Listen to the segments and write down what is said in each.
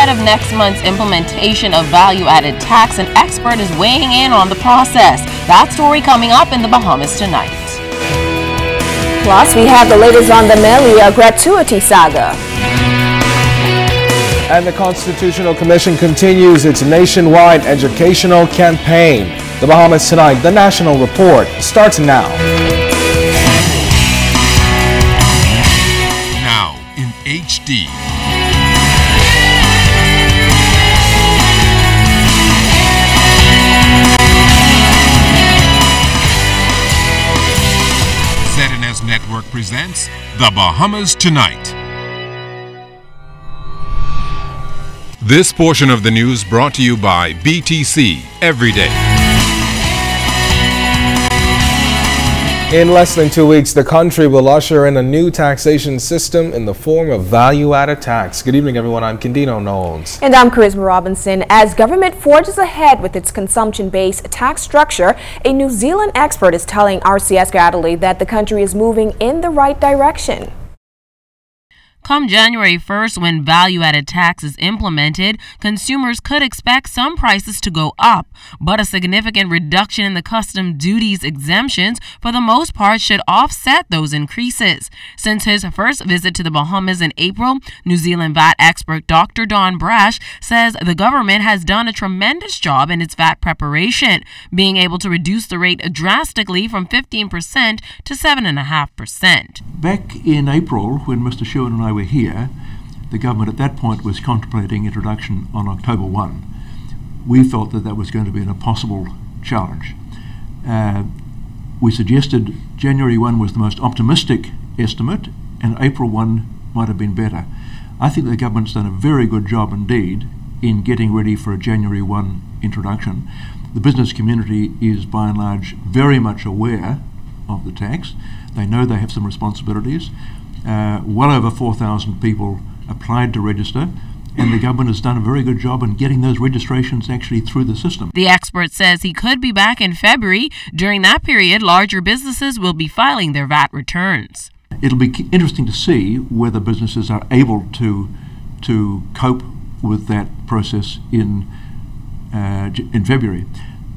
Ahead of next month's implementation of value-added tax, an expert is weighing in on the process. That story coming up in the Bahamas tonight. Plus, we have the latest on the Melia gratuity saga. And the Constitutional Commission continues its nationwide educational campaign. The Bahamas Tonight, the National Report, starts now. Now in HD. ZNS Network presents The Bahamas Tonight. This portion of the news brought to you by BTC Every Day. In less than 2 weeks, the country will usher in a new taxation system in the form of value-added tax. Good evening, everyone. I'm Candino Knowles. And I'm Charisma Robinson. As government forges ahead with its consumption-based tax structure, a New Zealand expert is telling RCS Adelaide that the country is moving in the right direction. Come January 1st, when value-added tax is implemented, consumers could expect some prices to go up, but a significant reduction in the custom duties exemptions, for the most part, should offset those increases. Since his first visit to the Bahamas in April, New Zealand VAT expert Dr. Don Brash says the government has done a tremendous job in its VAT preparation, being able to reduce the rate drastically from 15% to 7.5%. Back in April, when Mr. Sherwin and I were here, the government at that point was contemplating introduction on October 1. We felt that that was going to be an impossible challenge. We suggested January 1 was the most optimistic estimate, and April 1 might have been better. I think the government's done a very good job indeed in getting ready for a January 1 introduction. The business community is by and large very much aware of the tax. They know they have some responsibilities. Well over 4,000 people applied to register, and the government has done a very good job in getting those registrations actually through the system. The expert says he could be back in February. During that period, larger businesses will be filing their VAT returns. It'll be interesting to see whether businesses are able to cope with that process in February.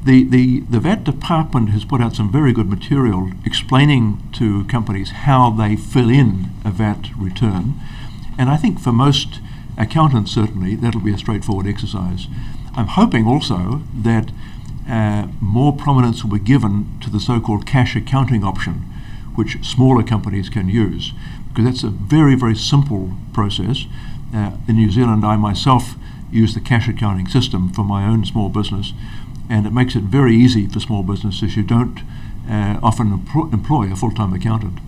The VAT department has put out some very good material explaining to companies how they fill in a VAT return, and I think for most accountants certainly that'll be a straightforward exercise. I'm hoping also that more prominence will be given to the so-called cash accounting option, which smaller companies can use, because that's a very, very simple process. In New Zealand, I myself use the cash accounting system for my own small business, and it makes it very easy for small businesses who don't often employ a full-time accountant.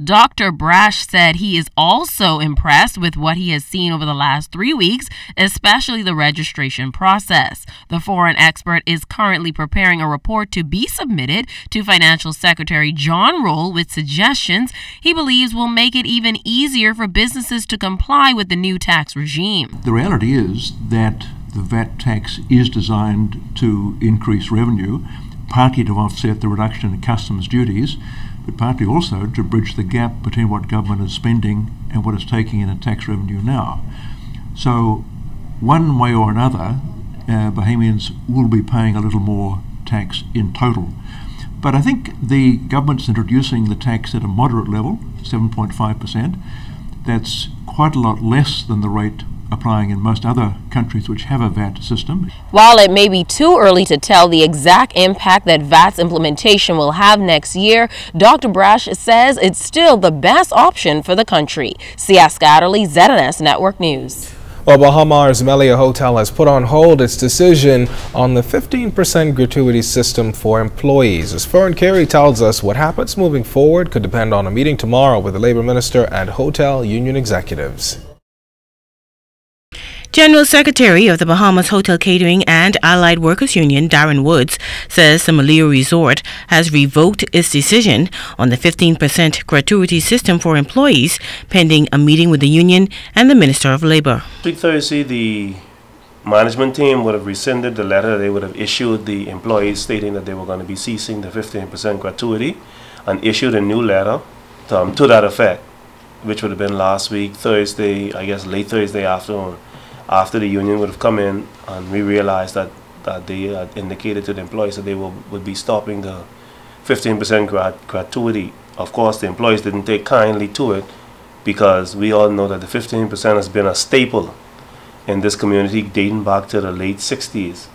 Dr. Brash said he is also impressed with what he has seen over the last 3 weeks, especially the registration process. The foreign expert is currently preparing a report to be submitted to Financial Secretary John Roll with suggestions he believes will make it even easier for businesses to comply with the new tax regime. The reality is that the VAT tax is designed to increase revenue, partly to offset the reduction in customs duties, but partly also to bridge the gap between what government is spending and what it's taking in a tax revenue now. So one way or another, Bahamians will be paying a little more tax in total. But I think the government's introducing the tax at a moderate level, 7.5%. That's quite a lot less than the rate applying in most other countries which have a VAT system. While it may be too early to tell the exact impact that VAT's implementation will have next year, Dr. Brash says it's still the best option for the country. C.S. Scatterly, ZNS Network News. Well, Bahamas Melia Hotel has put on hold its decision on the 15% gratuity system for employees. As Fern Carey tells us, what happens moving forward could depend on a meeting tomorrow with the Labor Minister and hotel union executives. General Secretary of the Bahamas Hotel Catering and Allied Workers Union, Darren Woods, says the Melia Resort has revoked its decision on the 15% gratuity system for employees, pending a meeting with the union and the Minister of Labor. Last week Thursday, the management team would have rescinded the letter they would have issued the employees stating that they were going to be ceasing the 15% gratuity, and issued a new letter to that effect, which would have been last week Thursday, I guess late Thursday afternoon. after the union would have come in and we realized that they had indicated to the employees that they would be stopping the 15% gratuity. Of course, the employees didn't take kindly to it because we all know that the 15% has been a staple in this community dating back to the late 60s.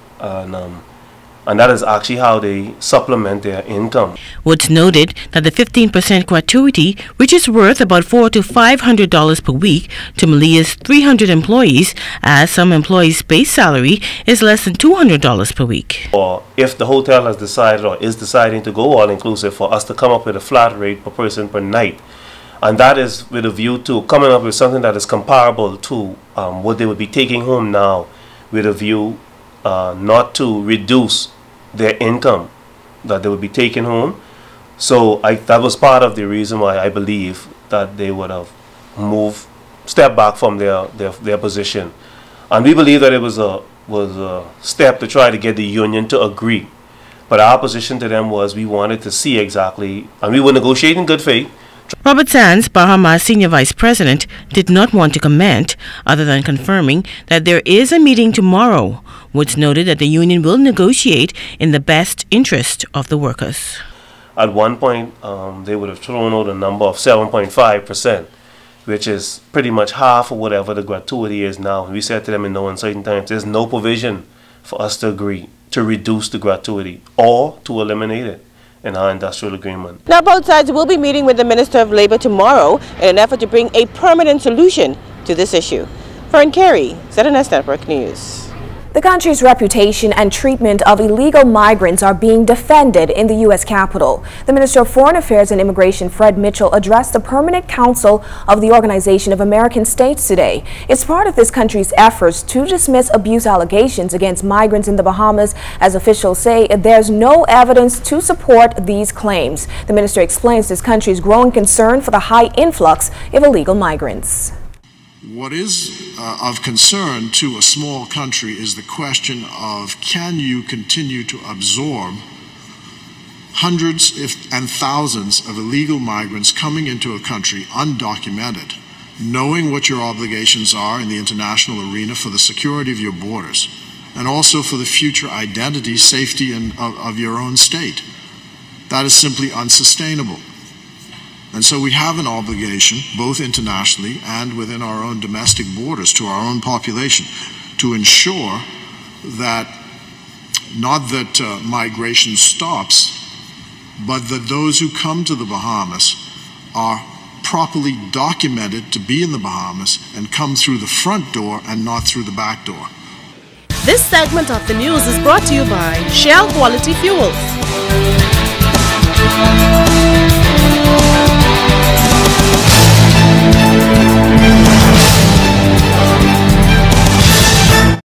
And that is actually how they supplement their income. Woods noted that the 15% gratuity, which is worth about $400 to $500 per week to Melia's 300 employees, as some employees' base salary is less than $200 per week. Or if the hotel has decided or is deciding to go all-inclusive, for us to come up with a flat rate per person per night. And that is with a view to coming up with something that is comparable to what they would be taking home now, with a view not to reduce their income that they would be taking home. So that was part of the reason why I believe that they would have stepped back from their position. And we believe that it was a step to try to get the union to agree. But our position to them was we wanted to see exactly, and we would negotiate in good faith. Robert Sands, Bahamas Senior Vice President, did not want to comment other than confirming that there is a meeting tomorrow. Woods noted that the union will negotiate in the best interest of the workers. At one point, they would have thrown out a number of 7.5%, which is pretty much half of whatever the gratuity is now. We said to them in no uncertain times, there's no provision for us to agree to reduce the gratuity or to eliminate it in our industrial agreement. Now both sides will be meeting with the Minister of Labor tomorrow in an effort to bring a permanent solution to this issue. Fern Carey, ZNS Network News. The country's reputation and treatment of illegal migrants are being defended in the U.S. Capitol. The Minister of Foreign Affairs and Immigration, Fred Mitchell, addressed the Permanent Council of the Organization of American States today. It's part of this country's efforts to dismiss abuse allegations against migrants in the Bahamas, as officials say there's no evidence to support these claims. The minister explains this country's growing concern for the high influx of illegal migrants. What is of concern to a small country is the question of, can you continue to absorb hundreds and thousands of illegal migrants coming into a country undocumented, knowing what your obligations are in the international arena for the security of your borders and also for the future identity, safety of your own state. That is simply unsustainable. And so we have an obligation, both internationally and within our own domestic borders, to our own population, to ensure that not that migration stops, but that those who come to the Bahamas are properly documented to be in the Bahamas and come through the front door and not through the back door. This segment of the news is brought to you by Shell Quality Fuels.